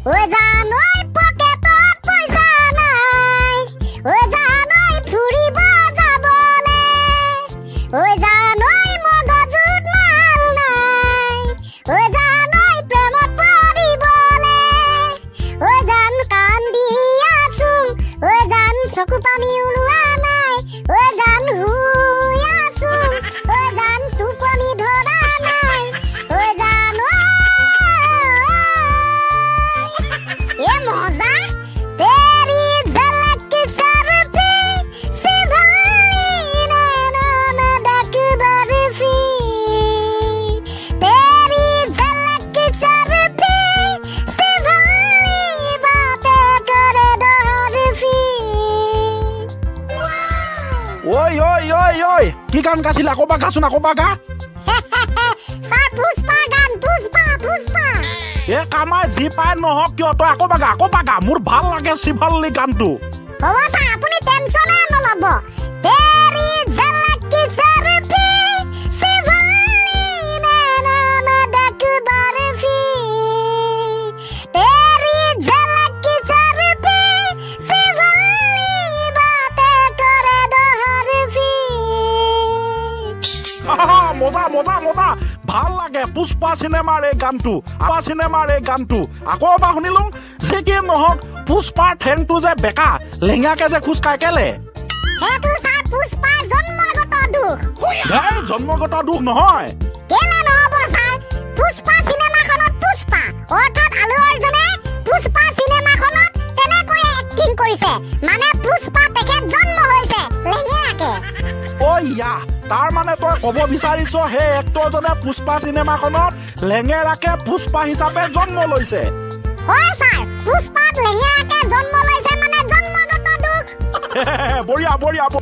ঐ জানৈ পকেটত পইচা নাই, ঐ জানৈ ফুৰিব যাবলে, ঐ জানৈ মগজুত মাল নাই, ঐ জানৈ প্ৰেমত পৰিবলে, ঐ জান কান্দি আছো, ঐ জান চকু পানী ওলোৱা নাই, ঐ জান শুই আছো, ঐ জান টোপনি ধৰা নাই, ঐ জান ये मौजा तेरी झलक सरफी सिभानी नैनों में डक बर्फी तेरी झलक सरफी सिभानी बातें करे डरफी ঐ কি গান গাইছিল আকৌ গাচোন আকৌ গা सार पुष्पा गान पुष्पा पुष्पा এ কামাই যি পায় নহওক কিয় তই আকৌ গা মোৰ ভাল লাগে শিৱাল্লি গানটো হ'ব ছাৰ আপুনি টেনচনে নল'ব তেৰি ঝলক চৰফি শিৱালী নैनों में डक बर्फी तेरी झलक चरफी शिवाली बातें करे डरफी মজা ভাল লাগে পুষ্পা চিনেমাৰ এই গানটো আকৌ এবাৰ শুনিলো যে কি নহওক পুষ্পাৰ ঠেংটো যে বেকা লেঙাকে যে খোজ কাই কেলে সেইটো ছাৰ পুষ্পাৰ জন্মগত দুখ জন্মগত দুখ নহয় কেলে নহ'ব ছাৰ পুষ্পা চিনেমাখনত পুষ্পা অৰ্থাৎ আলু অৰ্জুনে পুষ্পা চিনেমাখনত তেনেকৈ এক্টিং কৰিছে মানে পুষ্পা তেখেত জন্ম হৈছে লেঙেৰাকে তাৰ মানে তই ক'ব বিচাৰিছ সেই এক্টৰজনে পুষ্পা চিনেমাখনত লেঙেৰাকে পুষ্পা হিচাপে জন্ম লৈছে হয় ছাৰ পুষ্পাত লেঙেৰাকে জন্ম লৈছে মানে জন্মগত দুখ বঢ়িয়া